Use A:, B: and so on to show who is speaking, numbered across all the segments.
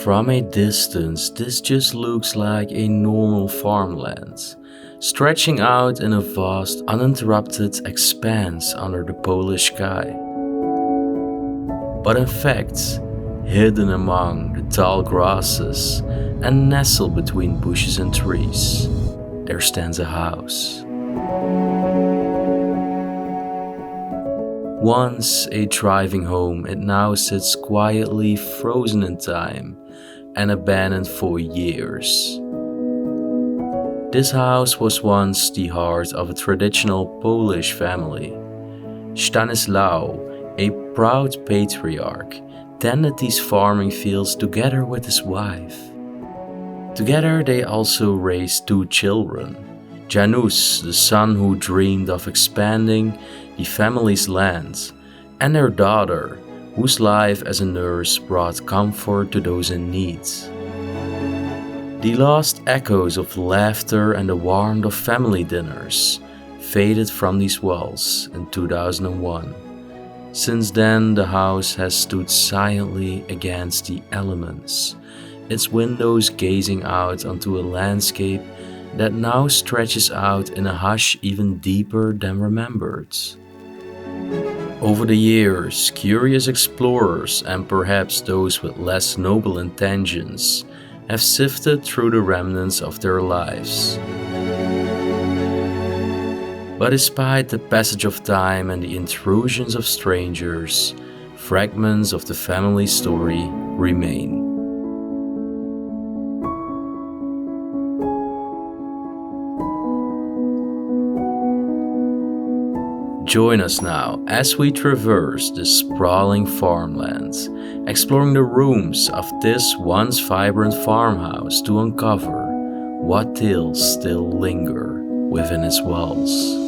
A: From a distance, this just looks like a normal farmland, stretching out in a vast, uninterrupted expanse under the Polish sky. But in fact, hidden among the tall grasses and nestled between bushes and trees, there stands a house. Once a thriving home, it now sits quietly frozen in time and abandoned for years. This house was once the heart of a traditional Polish family. Stanislaw, a proud patriarch, tended these farming fields together with his wife. Together they also raised 2 children, Janusz, the son who dreamed of expanding the family's land, and their daughter, whose life as a nurse brought comfort to those in need. The last echoes of laughter and the warmth of family dinners faded from these walls in 2001. Since then, the house has stood silently against the elements, its windows gazing out onto a landscape that now stretches out in a hush even deeper than remembered. Over the years, curious explorers, and perhaps those with less noble intentions, have sifted through the remnants of their lives. But despite the passage of time and the intrusions of strangers, fragments of the family story remain. Join us now as we traverse this sprawling farmland, exploring the rooms of this once vibrant farmhouse to uncover what tales still linger within its walls.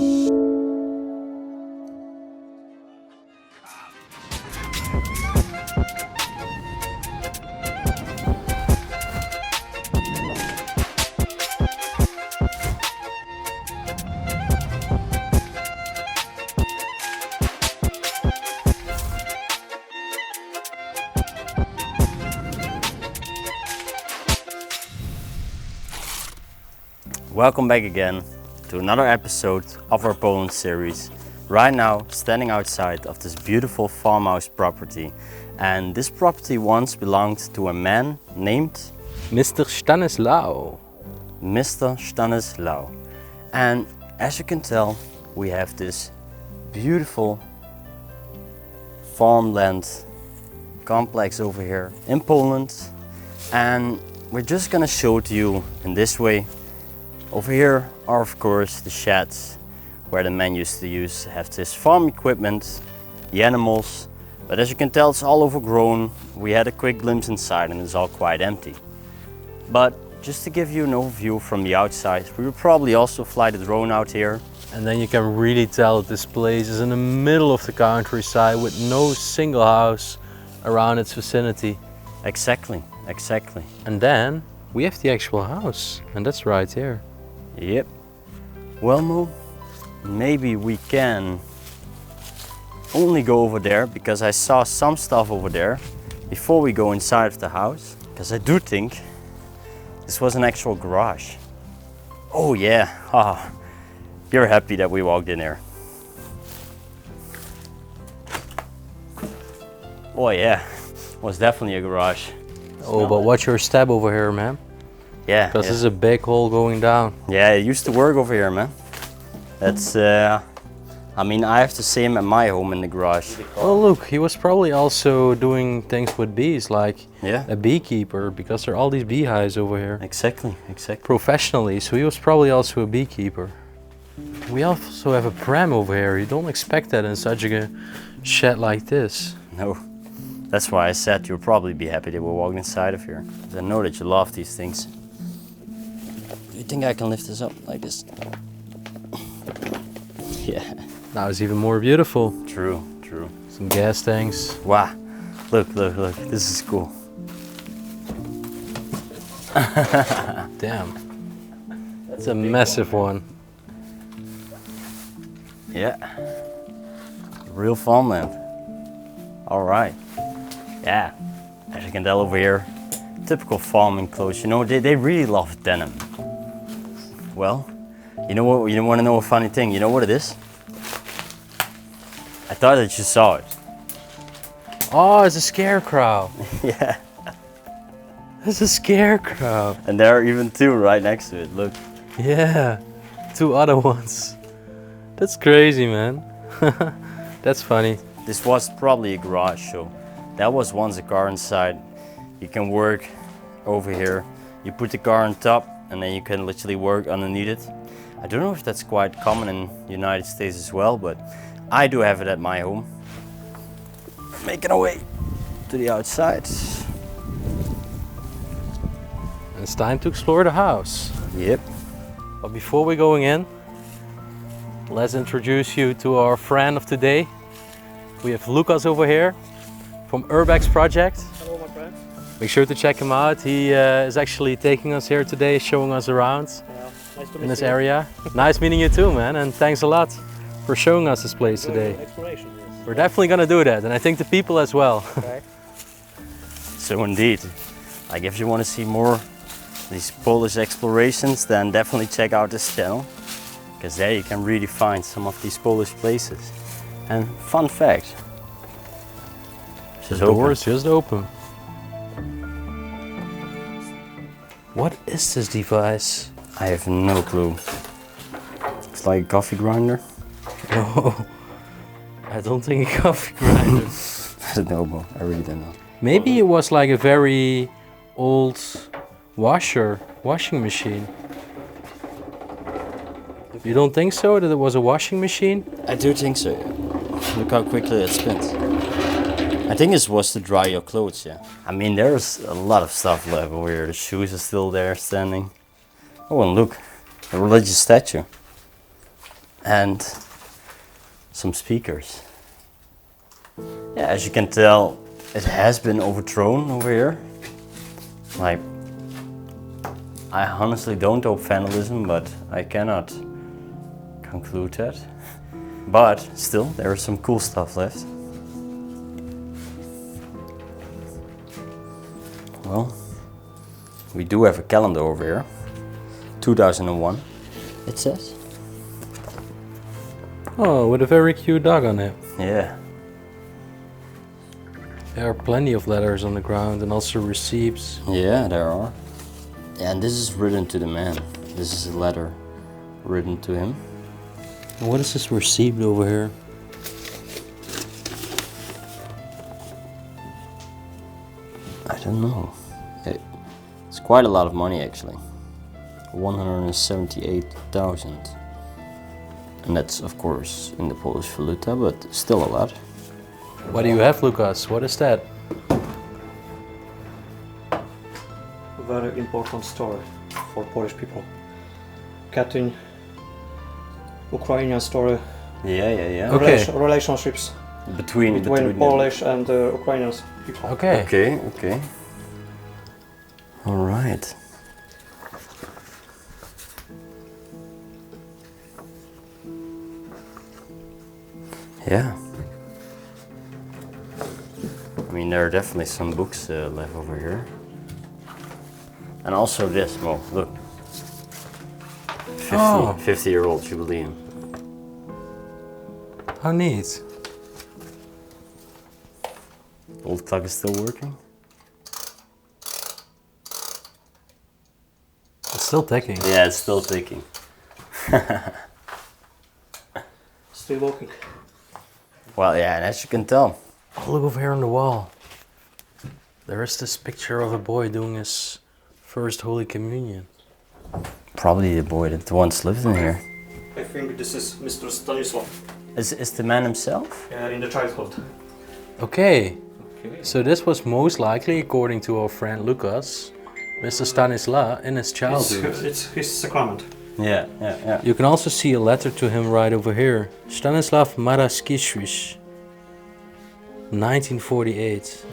B: Welcome back again to another episode of our Poland series. Right now, standing outside of this beautiful farmhouse property. And this property once belonged to a man named
A: Mr. Stanislaw.
B: Mr. Stanislaw. And as you can tell, we have this beautiful farmland complex over here in Poland. And we're just gonna show it to you in this way. Over here are of course the sheds where the men used to have this farm equipment, the animals, but as you can tell it's all overgrown. We had a quick glimpse inside and it's all quite empty. But just to give you an overview from the outside, we will probably also fly the drone out here.
A: And then you can really tell that this place is in the middle of the countryside with no single house around its vicinity.
B: Exactly.
A: And then we have the actual house, and that's right here.
B: Yep. Well, Mo, maybe we can only go over there because I saw some stuff over there before we go inside of the house. Because I do think this was an actual garage. Oh yeah, you're happy that we walked in there. Oh yeah, was definitely a garage.
A: Oh, but watch your step over here, man.
B: Yeah.
A: Because there's a big hole going down.
B: Yeah, I used to work over here, man. That's, I mean, I have the same at my home in the garage.
A: Well, look, he was probably also doing things with bees, like a beekeeper, because there are all these beehives over here.
B: Exactly.
A: Professionally, so he was probably also a beekeeper. We also have a pram over here. You don't expect that in such a shed like this.
B: No. That's why I said you'll probably be happy that we're walking inside of here. I know that you love these things. Do you think I can lift this up like this? Yeah.
A: Now it's even more beautiful.
B: True.
A: Some gas tanks.
B: Wow. Look. This is cool.
A: Damn. That's a massive one.
B: Yeah. Real farmland. All right. Yeah. As you can tell over here, typical farming clothes. You know, they really love denim. Well, you know what? You want to know a funny thing? You know what it is? I thought that you saw it.
A: Oh, it's a scarecrow.
B: Yeah.
A: It's a scarecrow.
B: And there are even two right next to it. Look.
A: Yeah, 2 other ones. That's crazy, man. That's funny.
B: This was probably a garage, so that was once a car inside. You can work over here. You put the car on top and then you can literally work underneath it. I don't know if that's quite common in the United States as well, but I do have it at my home. Making our way to the outside.
A: It's time to explore the house.
B: Yep.
A: But before we're going in, let's introduce you to our friend of today. We have Lucas over here from urbex project.
C: Hello, my friend.
A: Make sure to check him out. He is actually taking us here today, showing us around
C: Nice to meet
A: in this
C: you.
A: area. Nice meeting you too, man, and thanks a lot for showing us this place today.
C: Exploration, yes.
A: We're definitely gonna do that, and I think the people as well.
C: Okay.
B: So indeed, like if you want to see more of these Polish explorations, then definitely check out this channel, because there you can really find some of these Polish places. And fun fact,
A: The door is just open. What is this device?
B: I have no clue. It's like a coffee grinder.
A: No, I don't think a coffee grinder.
B: I don't know, Bo. I really don't know.
A: Maybe it was like a very old washing machine. You don't think so, that it was a washing machine?
B: I do think so. Yeah. Look how quickly it spins. I think it was to dry your clothes, yeah. I mean, there's a lot of stuff left over here. The shoes are still there, standing. Oh, and look, a religious statue. And some speakers. Yeah, as you can tell, it has been overthrown over here. Like, I honestly don't hope vandalism, but I cannot conclude that. But still, there is some cool stuff left. Well, we do have a calendar over here. 2001, it says.
A: Oh, with a very cute dog on it.
B: Yeah.
A: There are plenty of letters on the ground and also receipts.
B: Yeah, there are. And this is written to the man. This is a letter written to him.
A: And what is this receipt over here?
B: I don't know. It's quite a lot of money actually. 178,000. And that's of course in the Polish valuta, but still a lot.
A: What do you have, Lucas? What is that?
C: Very important story for Polish people. Getting Ukrainian story.
B: Yeah.
A: Okay.
C: Relationships
B: Between
C: Polish and Ukrainian people.
A: Okay.
B: Okay. All right. Yeah. I mean, there are definitely some books left over here. And also this, Mo, look. 50-year-old Jubileum.
A: How neat.
B: Old clock is still working?
A: It's still ticking.
B: Yeah, it's still ticking.
C: Still working.
B: Well, yeah, and as you can tell.
A: Oh, look over here on the wall. There is this picture of a boy doing his first Holy Communion.
B: Probably the boy that once lived in here.
C: I think this is Mr. Stanislaw
B: Is the man himself?
C: in the childhood.
A: Okay. So this was most likely, according to our friend Lucas, Mr. Stanislaw in his childhood.
C: It's his sacrament.
B: Yeah.
A: You can also see a letter to him right over here. Stanislaw 𝗦𝘁cie𝗿𝗆, 1948.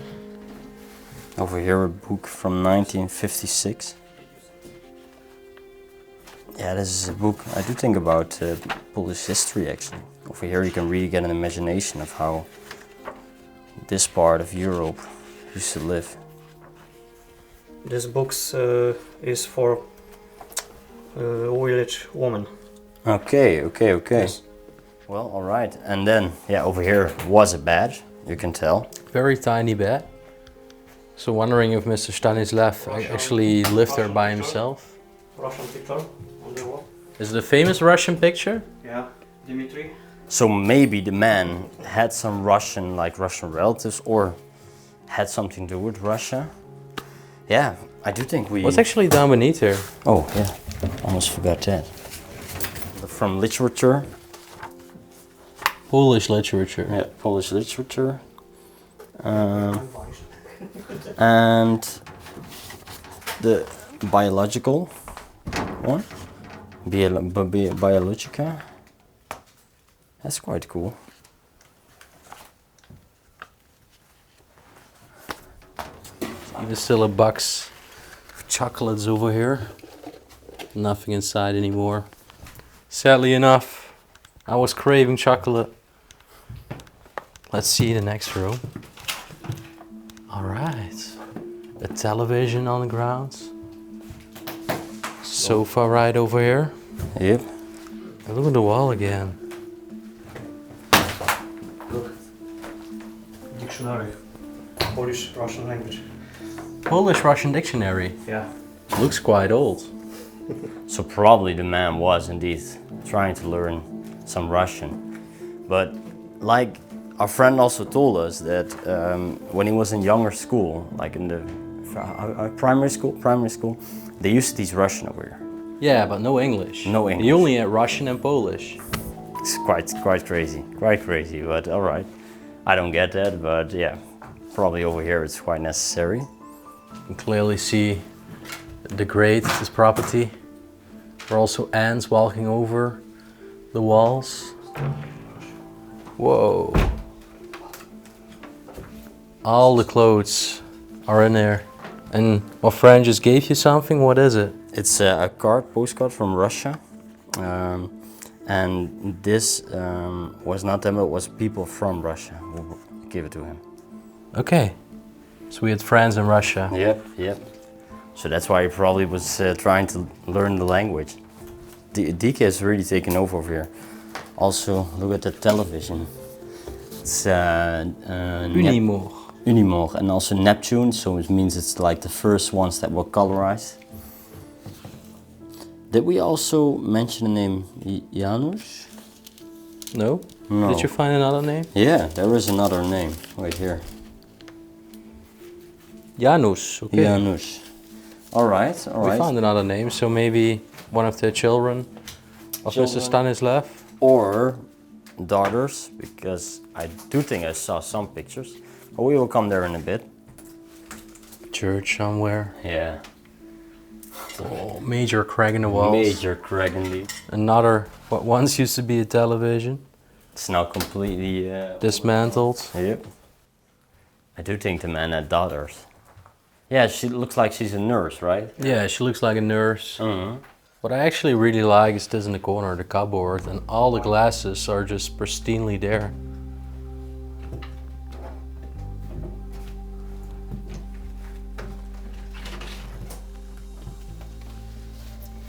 B: Over here a book from 1956. Yeah, this is a book I do think about Polish history actually. Over here you can really get an imagination of how this part of Europe used to live.
C: This book is for village woman.
B: Okay.
C: Yes.
B: Well, all right. And then, yeah, over here was a bed, you can tell.
A: Very tiny bed. So wondering if Mr. Stanislaw actually lived there by himself.
C: Russian picture on the wall.
A: Is it a famous Russian picture?
C: Yeah, Dimitri.
B: So maybe the man had some Russian relatives or had something to do with Russia. Yeah, I do think we...
A: What's actually down beneath here?
B: Oh, yeah, almost forgot that. From literature.
A: Polish literature.
B: Yeah, Polish literature. And the biological one. Biologica. That's quite cool.
A: Even still a box of chocolates over here. Nothing inside anymore. Sadly enough, I was craving chocolate. Let's see the next room. All right, a television on the ground. Sofa right over here.
B: Yep.
A: And look at the wall again.
C: Look. Dictionary. Polish Russian language.
A: Polish-Russian dictionary.
C: Yeah.
A: Looks quite old.
B: So probably the man was indeed trying to learn some Russian. But like our friend also told us that when he was in younger school, like in the primary school, they used to teach Russian over here.
A: Yeah, but no English.
B: No English.
A: He only had Russian and Polish.
B: It's quite crazy, but all right. I don't get that, but yeah, probably over here it's quite necessary.
A: You can clearly see the grate, this property. There are also ants walking over the walls. Whoa. All the clothes are in there. And my friend just gave you something, what is it?
B: It's a postcard from Russia. And this was not them, it was people from Russia who gave it to him.
A: Okay. So we had friends in Russia.
B: Yep. So that's why he probably was trying to learn the language. Dike is really taken over here. Also, look at the television. It's Unimog and also Neptune, so it means it's like the first ones that were colorized. Did we also mention the name Janusz?
A: No?
B: No.
A: Did you find another name?
B: Yeah, there is another name. Wait here.
A: Janusz, okay.
B: Janusz. All right.
A: We found another name, so maybe one of the children of Mr. Stanislaw.
B: Or daughters, because I do think I saw some pictures. But we will come there in a bit.
A: Church somewhere.
B: Yeah.
A: Oh, major crack in the walls.
B: Major crack indeed.
A: Another, what once used to be a television.
B: It's now completely
A: dismantled.
B: Yep. I do think the man had daughters. Yeah, she looks like she's a nurse, right?
A: Yeah, she looks like a nurse. What I actually really like is this in the corner, the cupboard, and all the glasses are just pristinely there.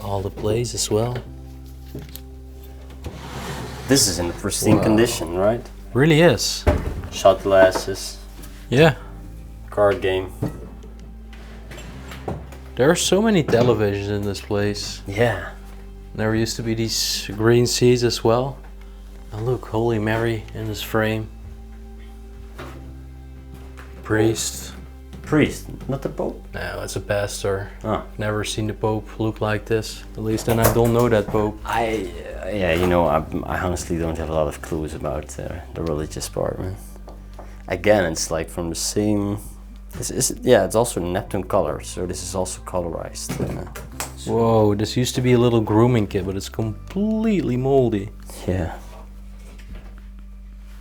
A: All the plates as well.
B: This is in pristine condition, right?
A: Really is.
B: Shot glasses.
A: Yeah.
B: Card game.
A: There are so many televisions in this place.
B: Yeah.
A: There used to be these green seats as well. And look, Holy Mary in this frame. Priest.
B: Priest, not the Pope?
A: No, it's a pastor.
B: Oh.
A: Never seen the Pope look like this. At least then I don't know that Pope.
B: Yeah, you know, I honestly don't have a lot of clues about the religious part, man. Again, it's like from the same... it's also Neptune color, so this is also colorized.
A: Whoa, this used to be a little grooming kit, but it's completely moldy.
B: Yeah.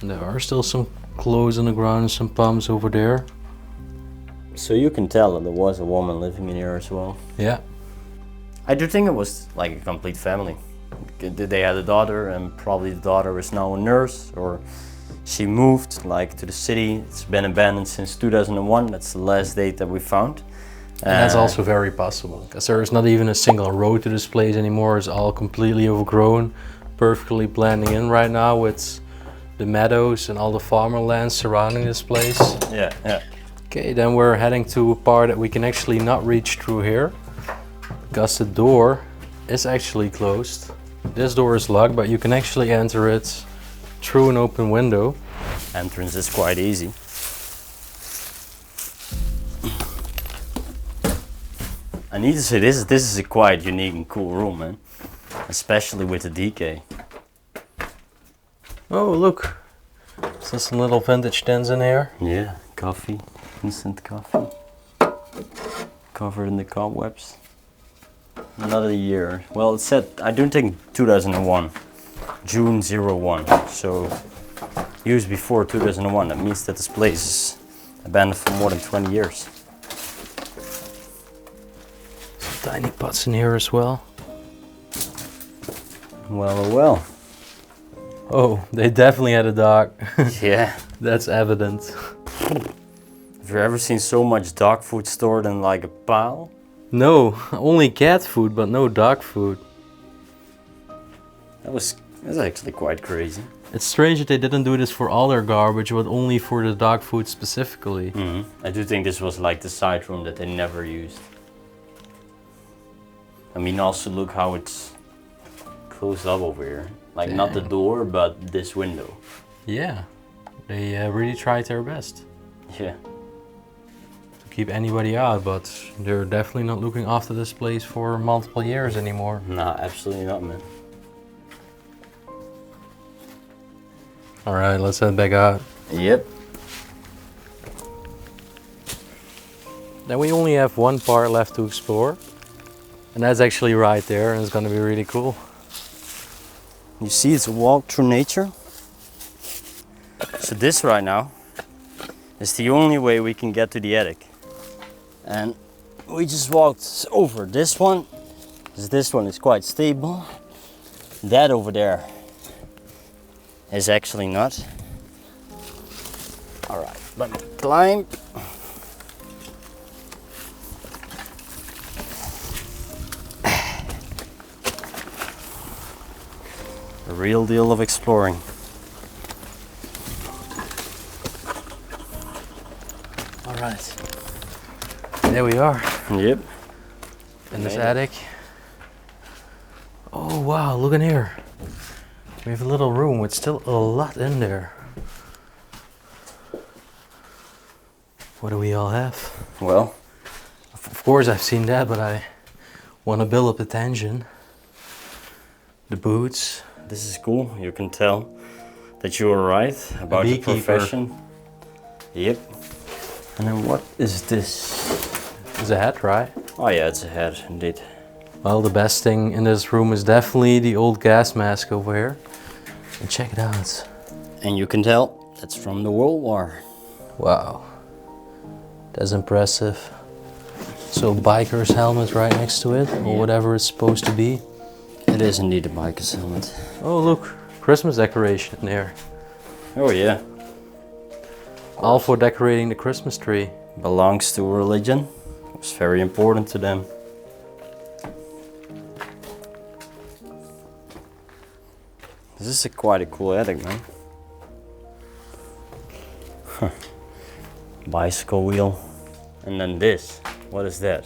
A: There are still some clothes on the ground and some pumps over there.
B: So you can tell that there was a woman living in here as well.
A: Yeah.
B: I do think it was like a complete family. They had a daughter, and probably the daughter is now a nurse, or she moved like to the city. It's been abandoned since 2001. That's the last date that we found.
A: And that's also very possible, because there is not even a single road to this place anymore. It's all completely overgrown, perfectly blending in right now with the meadows and all the farmland surrounding this place.
B: Yeah, yeah.
A: Okay, then we're heading to a part that we can actually not reach through here, because the door is actually closed. This door is locked, but you can actually enter it through an open window.
B: Entrance is quite easy. I need to say this is a quite unique and cool room, man. Especially with the decay.
A: Oh, look. There's some little vintage tins in here.
B: Yeah, coffee, instant coffee. Covered in the cobwebs. Another year. Well, it said, I don't think 2001. June 01. So, used before 2001. That means that this place is abandoned for more than 20 years.
A: Some tiny pots in here as well.
B: Well, oh well.
A: Oh, they definitely had a dog.
B: Yeah.
A: That's evident.
B: Have you ever seen so much dog food stored in like a pile?
A: No, only cat food, but no dog food.
B: That's actually quite crazy.
A: It's strange that they didn't do this for all their garbage, but only for the dog food specifically.
B: I do think this was like the side room that they never used. I mean, also look how it's closed up over here. Like,
A: Dang.
B: not the door, but this window.
A: Yeah, they really tried their best
B: Yeah.
A: to keep anybody out, but they're definitely not looking after this place for multiple years anymore.
B: Nah, absolutely not, man.
A: Alright, let's head back out.
B: Yep.
A: Then we only have one part left to explore. And that's actually right there, and it's gonna be really cool.
B: You see, it's a walk through nature. So this right now is the only way we can get to the attic. And we just walked over this one, because this one is quite stable. That over there is actually not. All right, let me climb. A real deal of exploring.
A: All right. There we are,
B: Yep.
A: in this
B: Made it.
A: attic. Oh wow, look in here. We have a little room with still a lot in there. What do we all have?
B: Well,
A: Of course I've seen that, but I want to build up the tension. The boots.
B: this is cool. You can tell that you were right about the
A: beekeeper.
B: profession. Yep. And then what is this?
A: It's a hat, right?
B: Oh yeah, it's a hat, indeed.
A: Well, the best thing in this room is definitely the old gas mask over here. And check it out.
B: And you can tell that's from the World War.
A: Wow. That's impressive. So biker's helmet right next to it, or whatever it's supposed to be.
B: It is indeed a biker's helmet.
A: Oh look, Christmas decoration in there.
B: Oh yeah.
A: All for decorating the Christmas tree.
B: Belongs to a religion. It's very important to them. This is quite a cool attic, man. Bicycle wheel. And then this. What is that?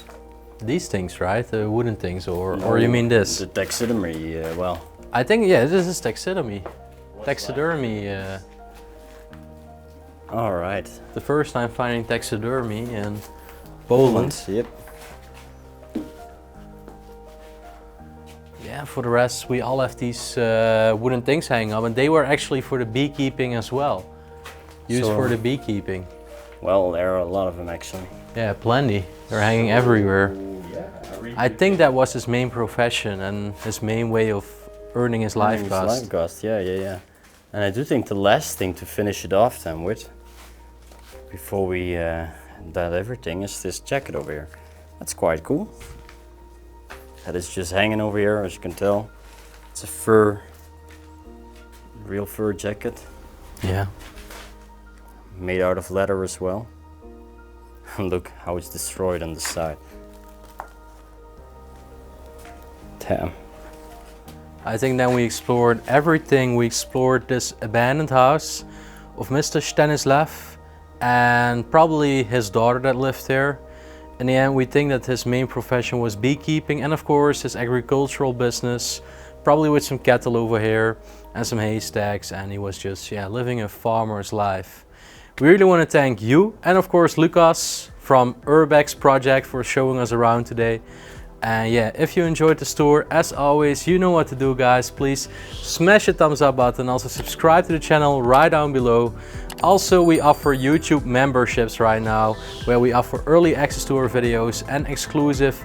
A: These things, right? The wooden things, or you mean this?
B: The taxidermy, well.
A: I think, yeah, this is taxidermy. Taxidermy.
B: All right.
A: The first time finding taxidermy in Poland.
B: Yep.
A: Yeah, for the rest, we all have these wooden things hanging up, and they were actually for the beekeeping as well. Used
B: So-
A: for the beekeeping.
B: Well, there are a lot of them actually.
A: Yeah, plenty. They're hanging everywhere. I think that was his main profession and his main way of earning his life cost.
B: Life cost, yeah. And I do think the last thing to finish it off then with, before we done everything, is this jacket over here. That's quite cool. That is just hanging over here, as you can tell. It's a fur, real fur jacket,
A: Yeah.
B: made out of leather as well. Look how it's destroyed on the side. Damn.
A: I think then we explored everything. We explored this abandoned house of Mr. Stanislaw and probably his daughter that lived there. In the end, we think that his main profession was beekeeping and of course his agricultural business, probably with some cattle over here and some haystacks, and he was just living a farmer's life. We really want to thank you and of course Lucas from urbex project for showing us around today. And yeah, if you enjoyed this tour, as always, you know what to do, guys. Please smash the thumbs up button. Also subscribe to the channel right down below. Also, we offer YouTube memberships right now, where we offer early access to our videos and exclusive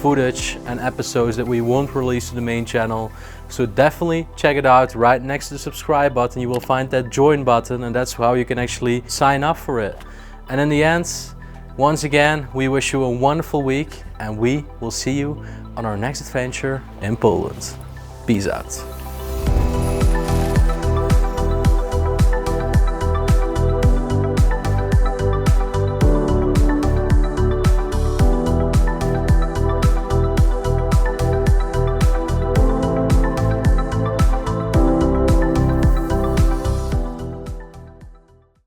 A: footage and episodes that we won't release to the main channel. So definitely check it out. Right next to the subscribe button, you will find that join button, and that's how you can actually sign up for it. And in the end, once again, we wish you a wonderful week, and we will see you on our next adventure in Poland. Peace out.